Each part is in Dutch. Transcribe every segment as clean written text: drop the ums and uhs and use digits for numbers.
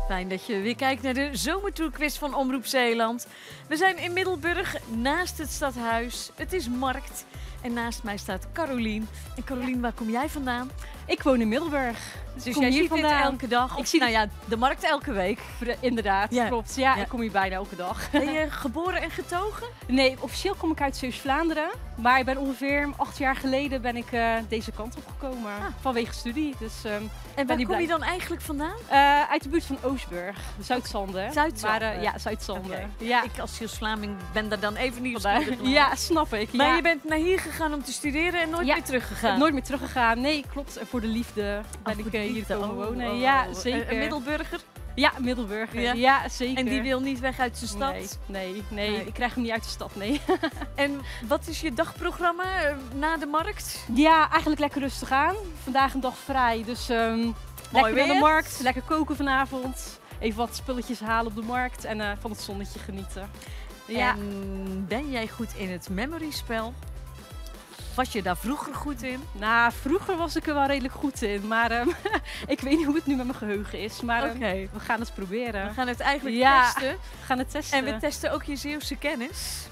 Fijn dat je weer kijkt naar de zomertourquiz van Omroep Zeeland. We zijn in Middelburg, naast het stadhuis. Het is markt. En naast mij staat Carolien. En Carolien, waar kom jij vandaan? Ik woon in Middelburg. Dus jij ziet dit elke dag? Ik zie nou ja, de markt elke week. Inderdaad, Ja. klopt. Ja, Ja. ik kom hier bijna elke dag. Ben je geboren en getogen? Nee, officieel kom ik uit Zeeuws-Vlaanderen. Maar ik ben ongeveer 8 jaar geleden ben ik deze kant op gekomen. Vanwege studie. Dus, En waar kom je dan eigenlijk vandaan? uit de buurt van Oostburg, Zuid-Zanden. Zuid-Zanden. Maar, ja, Zuid-Zanden. Okay. Ja. Ik als Zeeuws-Vlaming ben daar dan even niet op. Ja, snap ik. Maar ja. je bent naar hier gegaan om te studeren en nooit meer teruggegaan? Nooit meer teruggegaan. Nee, klopt. En voor de liefde ben ik hier komen wonen. Ja, zeker. Een Middelburger? Ja, Middelburger. Ja, zeker. En die wil niet weg uit zijn stad? Nee. Ik krijg hem niet uit de stad, nee. En wat is je dagprogramma na de markt? Ja, eigenlijk lekker rustig aan. Vandaag een dag vrij, dus lekker naar de markt, lekker koken vanavond. Even wat spulletjes halen op de markt en van het zonnetje genieten. Ja. En ben jij goed in het memory spel? Was je daar vroeger goed in? Nou, vroeger was ik er wel redelijk goed in, maar ik weet niet hoe het nu met mijn geheugen is. Maar we gaan het proberen. We gaan het eigenlijk testen. We gaan het testen. En we testen ook je Zeeuwse kennis.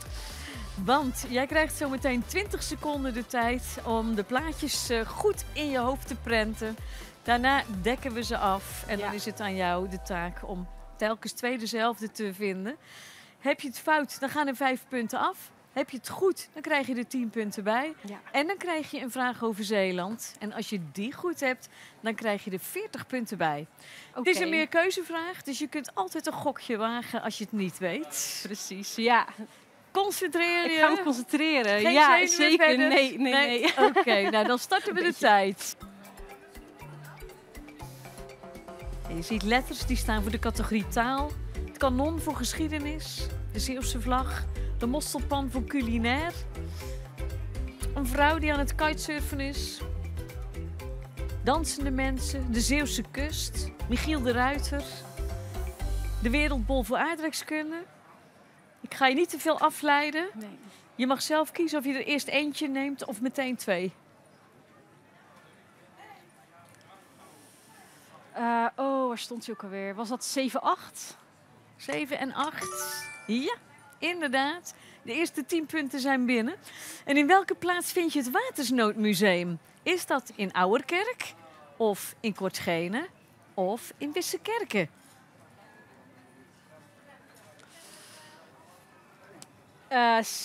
Want jij krijgt zometeen 20 seconden de tijd om de plaatjes goed in je hoofd te prenten. Daarna dekken we ze af en dan is het aan jou de taak om telkens dezelfde te vinden. Heb je het fout, dan gaan er 5 punten af. Heb je het goed, dan krijg je er 10 punten bij. Ja. En dan krijg je een vraag over Zeeland. En als je die goed hebt, dan krijg je er 40 punten bij. Het is een meerkeuzevraag, dus je kunt altijd een gokje wagen als je het niet weet. Precies, ja. Concentreer je. Ik ga me concentreren. Geen ja, zeker. Verder? Nee. Oké, nou dan starten we de tijd. En je ziet letters die staan voor de categorie taal. Het kanon voor geschiedenis. De Zeeuwse vlag. De mosselpan voor culinair. Een vrouw die aan het kitesurfen is. Dansende mensen. De Zeeuwse kust. Michiel de Ruiter. De Wereldbol voor aardrijkskunde. Ik ga je niet te veel afleiden. Nee. Je mag zelf kiezen of je er eerst eentje neemt of meteen 2. Waar stond hij ook alweer? Was dat 7, 8? 7 en 8. Ja, inderdaad. De eerste 10 punten zijn binnen. En in welke plaats vind je het Watersnoodmuseum? Is dat in Ouwerkerk, of in Kortschene, of in Wissekerke?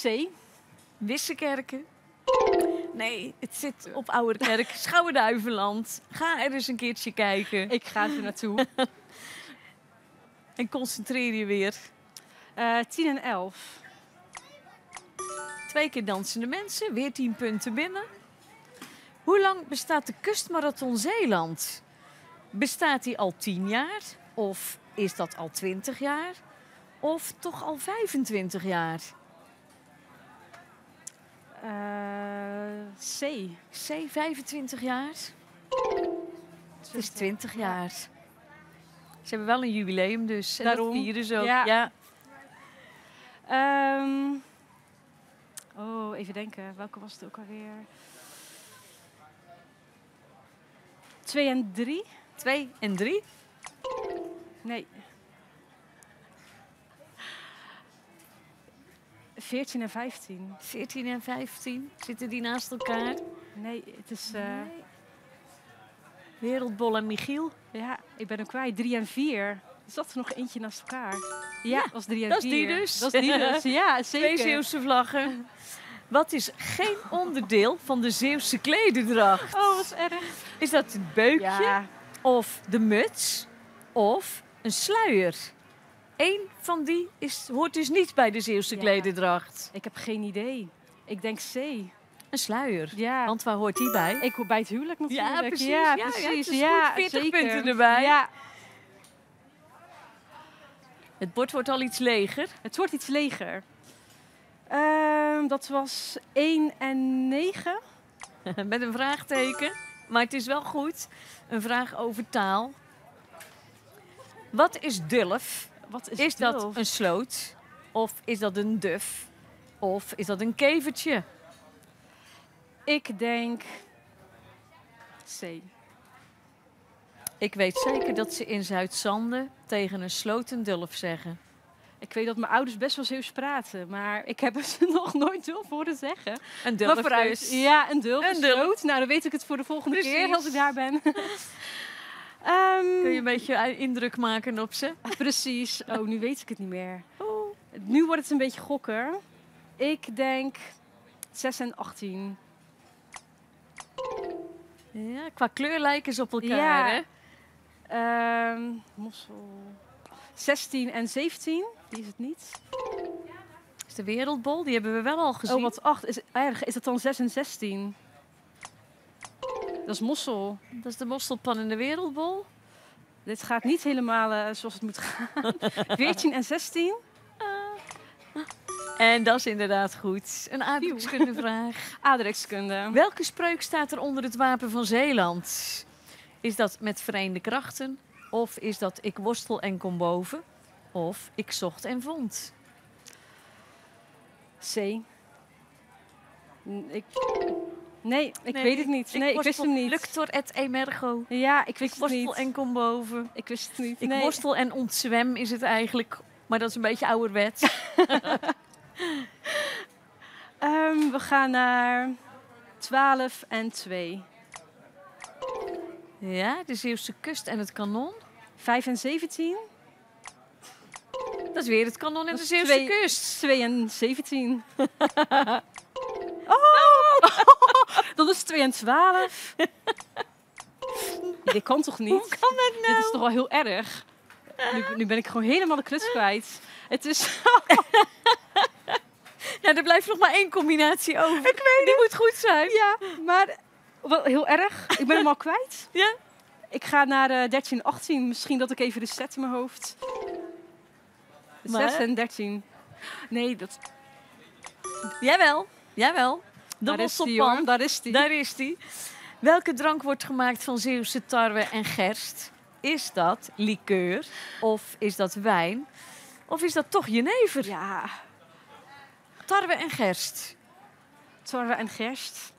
C. Wissekerke? Nee, het zit op Ouwerkerk, Schouwen-Duiveland. Ga er eens een keertje kijken. Ik ga er naartoe. En concentreer je weer. 10 en 11. 2 keer dansende mensen, weer 10 punten binnen. Hoe lang bestaat de Kustmarathon Zeeland? Bestaat die al 10 jaar? Of is dat al 20 jaar? Of toch al 25 jaar? C. C, 25 jaar? Het is 20 jaar. Ze hebben wel een jubileum dus. En daarom. Dat vieren ze ook. Ja. Even denken. Welke was het ook alweer? 2 en 3? 2 en 3? Nee. 14 en 15. 14 en 15. Zitten die naast elkaar? Nee, het is... Wereldbol en Michiel. Ja, ik ben hem kwijt. 3 en 4. Er zat er nog eentje naast elkaar. Ja, dat was 3 en 4. Dat is die dus. Dat is die dus, ja, zeker. 2 Zeeuwse vlaggen. Wat is geen onderdeel van de Zeeuwse klededracht? Oh, wat erg. Is dat het beukje, of de muts, of een sluier? Eén van die hoort dus niet bij de Zeeuwse klededracht. Ik heb geen idee. Ik denk C. Een sluier. Ja. Want waar hoort die bij? Ik hoor bij het huwelijk natuurlijk. Ja, precies. Ja, Ja, precies. Ja, 40 zeker. punten erbij. Ja. Het bord wordt al iets leger. Het wordt iets leger. Dat was 1 en 9. Met een vraagteken. Maar het is wel goed. Een vraag over taal. Wat is dulf? Is dat een sloot? Of is dat een duf? Of is dat een kevertje? Ik denk C. Ik weet zeker dat ze in Zuid-Zanden tegen een sloot een dulf zeggen. Ik weet dat mijn ouders best wel Zeeuws praten, maar ik heb ze nog nooit dulf horen zeggen. Een dulf vooruit. dus. Ja, een dulf. Een dulf. Nou, dan weet ik het voor de volgende Precies. keer als ik daar ben. Kun je een beetje indruk maken op ze? Precies. Oh, nu weet ik het niet meer. Oh. Nu wordt het een beetje gokken. Ik denk 6 en 18. Ja, qua kleur lijken ze op elkaar, Ja. hè? Mossel. 16 en 17. Die is het niet. Is de wereldbol, die hebben we wel al gezien. Oh, wat 8. Is dat dan 6 en 16? Dat is mossel. Dat is de mosselpan in de wereldbol. Dit gaat niet helemaal zoals het moet gaan. 14 en 16. En dat is inderdaad goed. Een aardrijkskundevraag. Aardrijkskunde. Welke spreuk staat er onder het wapen van Zeeland? Is dat met vereende krachten? Of is dat ik worstel en kom boven? Of ik zocht en vond? C. Nee, ik weet het niet. Nee, ik wist hem niet. Luctor et emergo. Ja, ik Ik wist het worstel niet. en kom boven. Ik wist het niet. Ik Nee. worstel en ontzwem is het eigenlijk. Maar dat is een beetje ouderwets. We gaan naar 12 en 2. Ja, de Zeeuwse kust en het kanon. 5 en 17. Dat is weer het kanon en Dat de is Zeeuwse 2 kust. 2 en 17. Dat is 2 en 12. Dit kan toch niet? Hoe kan dat nou? Dit is toch wel heel erg. Nu ben ik gewoon helemaal de kluts kwijt. Het is... Ja, er blijft nog maar één combinatie over. Ik weet Die moet goed zijn. Ja, maar wel heel erg. Ik ben hem al kwijt. Ja? Ik ga naar 13 en 18. Misschien dat ik even de set in mijn hoofd. Maar? 6 en 13. Nee, dat... Jawel. Jawel. De Daar is die, mosselpan. hoor. Daar is die. Daar is die. Welke drank wordt gemaakt van Zeeuwse tarwe en gerst? Is dat liqueur? Of is dat wijn? Of is dat toch jenever? Ja, Tarwe en gerst. tarwe en gerst.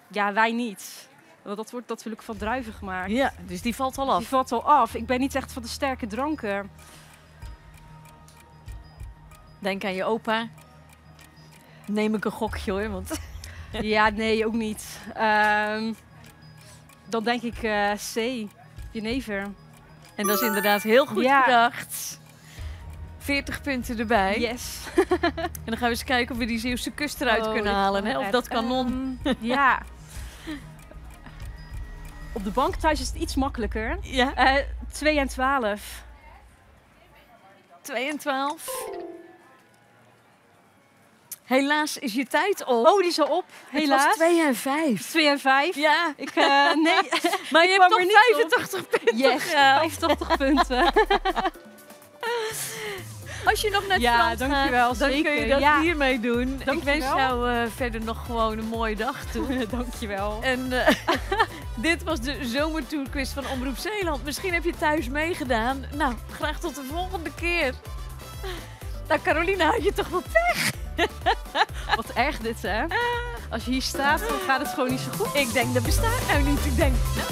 Ja, wij niet. Want dat wordt natuurlijk van druiven gemaakt. Ja, dus die valt al af. Die valt al af. Ik ben niet echt van de sterke dranken. Denk aan je opa. Neem ik een gokje hoor, want... Ja, nee, ook niet. Dan denk ik C. Jenever. En dat is inderdaad heel goed Ja. bedacht. 40 punten erbij. Yes. En dan gaan we eens kijken of we die Zeeuwse kust eruit Oh, kunnen dit halen. kan Hè? Of echt. dat kanon. Ja. Op de bank thuis is het iets makkelijker. Ja, 2 en 12. 2 en 12. Helaas is je tijd op. Oh, die is al op. Het Helaas. was 2 en 5. 2 en 5. Ja, Ik, nee. maar je kwam hebt er toch niet op. 85 punten Yes, gehaald. 85 punten. Als je nog naar het Ja, strand dankjewel, gaat, dan kun je zeker. dat Ja. hiermee doen. Ik Dankjewel. wens jou verder nog gewoon een mooie dag toe. Dankjewel. En dit was de zomertourquiz van Omroep Zeeland. Misschien heb je thuis meegedaan. Nou, graag tot de volgende keer. Nou, Carolina, had je toch wel pech? Wat erg dit, hè? Als je hier staat, dan gaat het gewoon niet zo goed. Ik denk, dat bestaat nou niet. Ik denk, nou,